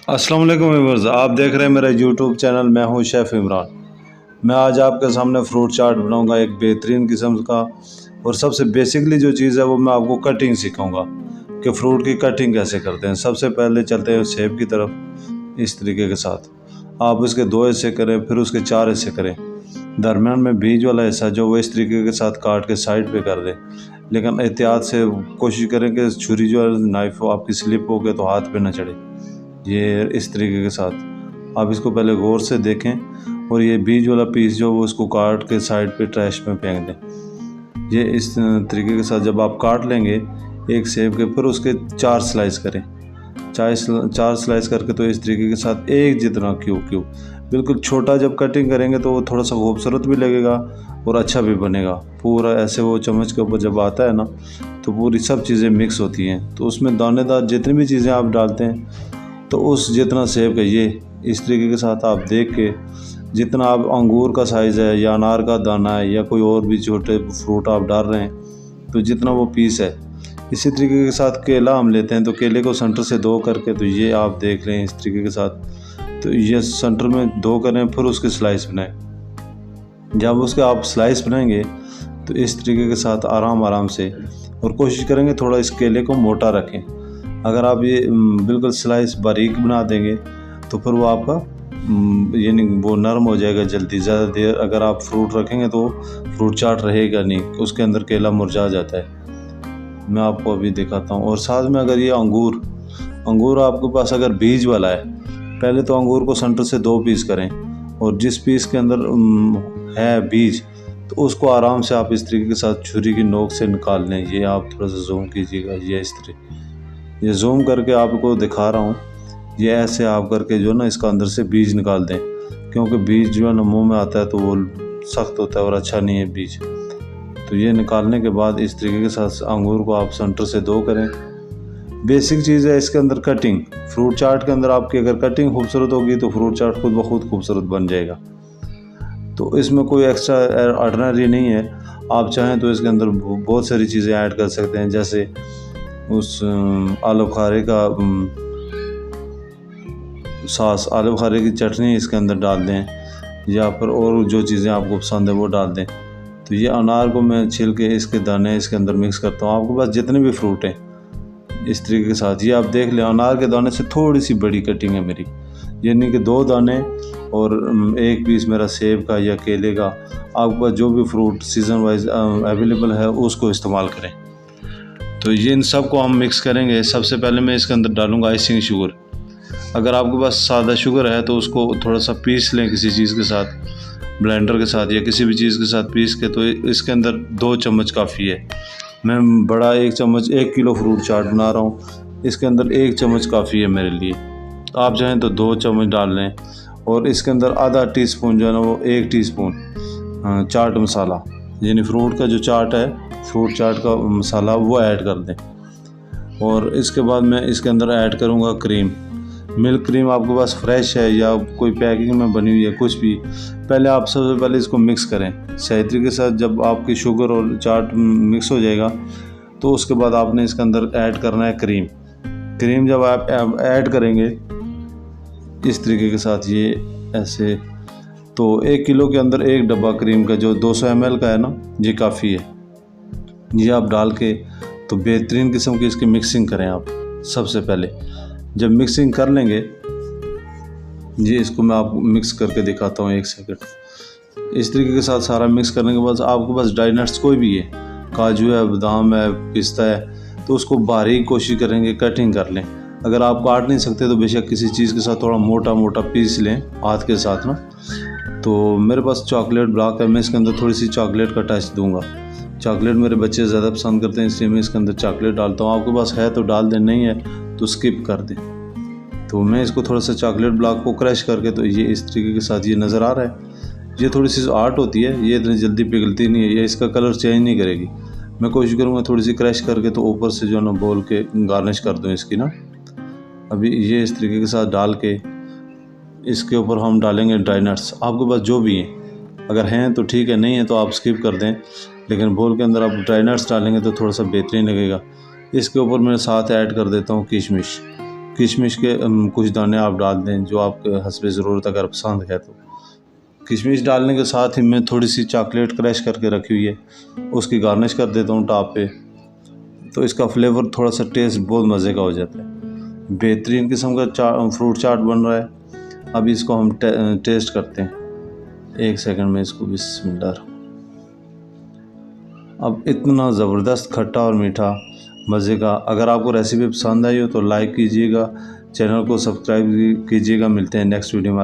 अस्सलाम वालेकुम व्यूअर्स, आप देख रहे हैं मेरा यूट्यूब चैनल। मैं हूं शेफ़ इमरान। मैं आज आपके सामने फ्रूट चाट बनाऊंगा एक बेहतरीन किस्म का। और सबसे बेसिकली जो चीज़ है वो मैं आपको कटिंग सिखाऊंगा कि फ़्रूट की कटिंग कैसे करते हैं। सबसे पहले चलते हैं सेब की तरफ। इस तरीके के साथ आप उसके 2 हिस्से करें, फिर उसके 4 हिस्से करें। दरमियान में बीज वाला हिस्सा जो वो इस तरीके के साथ काट के साइड पे कर दें, लेकिन एहतियात से कोशिश करें कि छुरी जो है नाइफ हो आपकी स्लिप हो गए तो हाथ पे ना चढ़े। ये इस तरीके के साथ आप इसको पहले गौर से देखें और ये बीज वाला पीस जो वो उसको काट के साइड पे ट्रैश में फेंक दें। ये इस तरीके के साथ जब आप काट लेंगे एक सेब के, फिर उसके 4 स्लाइस करें। 4 स्लाइस करके तो इस तरीके के साथ एक जितना क्यूब बिल्कुल छोटा जब कटिंग करेंगे तो वो थोड़ा सा खूबसूरत भी लगेगा और अच्छा भी बनेगा। पूरा ऐसे वो चम्मच के ऊपर जब आता है ना तो पूरी सब चीज़ें मिक्स होती हैं, तो उसमें दानेदार जितनी भी चीज़ें आप डालते हैं तो उस जितना सेब का ये इस तरीके के साथ आप देख के जितना आप अंगूर का साइज़ है या अनार का दाना है या कोई और भी छोटे फ्रूट आप डाल रहे हैं तो जितना वो पीस है। इसी तरीके के साथ केला हम लेते हैं तो केले को सेंटर से 2 करके तो ये आप देख लें इस तरीके के साथ। तो ये सेंटर में 2 करें, फिर उसके स्लाइस बनाएं। जब उसके आप स्लाइस बनाएंगे तो इस तरीके के साथ आराम से, और कोशिश करेंगे थोड़ा इस केले को मोटा रखें। अगर आप ये बिल्कुल स्लाइस बारीक बना देंगे तो फिर वो आपका यानी वो नरम हो जाएगा जल्दी। ज़्यादा देर अगर आप फ्रूट रखेंगे तो फ्रूट चाट रहेगा नहीं, उसके अंदर केला मुरझा जाता है। मैं आपको अभी दिखाता हूँ। और साथ में अगर ये अंगूर आपके पास अगर बीज वाला है, पहले तो अंगूर को सेंटर से 2 पीस करें और जिस पीस के अंदर है बीज तो उसको आराम से आप इस तरीके के साथ छुरी की नोक से निकाल लें। ये आप थोड़ा सा जूम कीजिएगा, ये इस तरह ये जूम करके आपको दिखा रहा हूँ। ये ऐसे आप करके जो ना इसका अंदर से बीज निकाल दें, क्योंकि बीज जो है ना मुँह में आता है तो वो सख्त होता है और अच्छा नहीं है बीज। तो ये निकालने के बाद इस तरीके के साथ अंगूर को आप सेंटर से 2 करें। बेसिक चीज़ है इसके अंदर कटिंग। फ्रूट चाट के अंदर आपकी अगर कटिंग खूबसूरत होगी तो फ्रूट चाट खुद ब खुद खूबसूरत बन जाएगा। तो इसमें कोई एक्स्ट्रा ऑर्डिनरी नहीं है। आप चाहें तो इसके अंदर बहुत सारी चीज़ें ऐड कर सकते हैं, जैसे उस आलू बुखारे का सॉस, आलू बुखारे की चटनी इसके अंदर डाल दें, या फिर और जो चीज़ें आपको पसंद है वो डाल दें। तो ये अनार को मैं छिल के इसके दाने इसके अंदर मिक्स करता हूँ। आपके पास जितने भी फ्रूट हैं इस तरीके के साथ ये आप देख लें। अनार के दाने से थोड़ी सी बड़ी कटिंग है मेरी, यानी कि 2 दाने और 1 पीस मेरा सेब का या केले का। आपके पास जो भी फ्रूट सीज़न वाइज अवेलेबल है उसको इस्तेमाल करें। तो ये इन सब को हम मिक्स करेंगे। सबसे पहले मैं इसके अंदर डालूंगा आइसिंग शुगर। अगर आपके पास सादा शुगर है तो उसको थोड़ा सा पीस लें किसी चीज़ के साथ, ब्लेंडर के साथ या किसी भी चीज़ के साथ पीस के। तो इसके अंदर 2 चम्मच काफ़ी है। मैं बड़ा 1 चम्मच 1 किलो फ्रूट चाट बना रहा हूँ, इसके अंदर 1 चम्मच काफ़ी है मेरे लिए। तो आप चाहें तो 2 चम्मच डाल लें। और इसके अंदर आधा टीस्पून जो है ना वो 1 टीस्पून चाट मसाला, यानी फ्रूट का जो चाट है, फ्रूट चाट का मसाला वो ऐड कर दें। और इसके बाद मैं इसके अंदर ऐड करूँगा क्रीम। मिल्क क्रीम आपके पास फ्रेश है या कोई पैकिंग में बनी हुई है, कुछ भी। पहले आप सबसे पहले इसको मिक्स करें सही तरीके के साथ। जब आपकी शुगर और चाट मिक्स हो जाएगा तो उसके बाद आपने इसके अंदर ऐड करना है क्रीम जब आप ऐड करेंगे इस तरीके के साथ ये ऐसे, तो 1 किलो के अंदर 1 डब्बा क्रीम का जो 200 ml का है ना ये काफ़ी है। ये आप डाल के तो बेहतरीन किस्म की इसकी मिक्सिंग करें। आप सबसे पहले जब मिक्सिंग कर लेंगे, ये इसको मैं आपको मिक्स करके दिखाता हूँ 1 सेकंड। इस तरीके के साथ सारा मिक्स करने के बाद आपके पास ड्राई नट्स कोई भी है, काजू है, बादाम है, पिस्ता है, तो उसको बारीक कोशिश करेंगे कटिंग कर लें। अगर आप काट नहीं सकते तो बेशक किसी चीज़ के साथ थोड़ा मोटा पीस लें हाथ के साथ ना। तो मेरे पास चॉकलेट ब्लॉक है, मैं इसके अंदर थोड़ी सी चॉकलेट का टच दूंगा। चॉकलेट मेरे बच्चे ज़्यादा पसंद करते हैं इसलिए मैं इसके अंदर चॉकलेट डालता हूँ। आपके पास है तो डाल दें, नहीं है तो स्किप कर दें। तो मैं इसको थोड़ा सा चॉकलेट ब्लॉक को क्रश करके, तो ये इस तरीके के साथ ये नज़र आ रहा है। ये थोड़ी सी आर्ट होती है, ये इतनी जल्दी पिघलती नहीं है, ये इसका कलर चेंज नहीं करेगी। मैं कोशिश करूँगा थोड़ी सी क्रश करके तो ऊपर से जो ना बोल के गार्निश कर दूँ इसकी ना। अभी ये इस तरीके के साथ डाल के इसके ऊपर हम डालेंगे ड्राई नट्स। आपके पास जो भी हैं, अगर हैं तो ठीक है, नहीं है तो आप स्किप कर दें, लेकिन बोल के अंदर आप ड्राई नट्स डालेंगे तो थोड़ा सा बेहतरीन लगेगा। इसके ऊपर मैं साथ ऐड कर देता हूँ किशमिश। किशमिश के कुछ दाने आप डाल दें जो आपके हस्बे ज़रूरत अगर पसंद है तो। किशमिश डालने के साथ ही मैं थोड़ी सी चॉकलेट क्रश करके रखी हुई है, उसकी गार्निश कर देता हूँ टॉप पे, तो इसका फ्लेवर थोड़ा सा टेस्ट बहुत मज़े का हो जाता है। बेहतरीन किस्म का फ्रूट चाट बन रहा है। अब इसको हम टेस्ट करते हैं। 1 सेकंड में इसको बिस्मिल्लाह। अब इतना ज़बरदस्त खट्टा और मीठा मज़े का। अगर आपको रेसिपी पसंद आई हो तो लाइक कीजिएगा, चैनल को सब्सक्राइब कीजिएगा। मिलते हैं नेक्स्ट वीडियो में।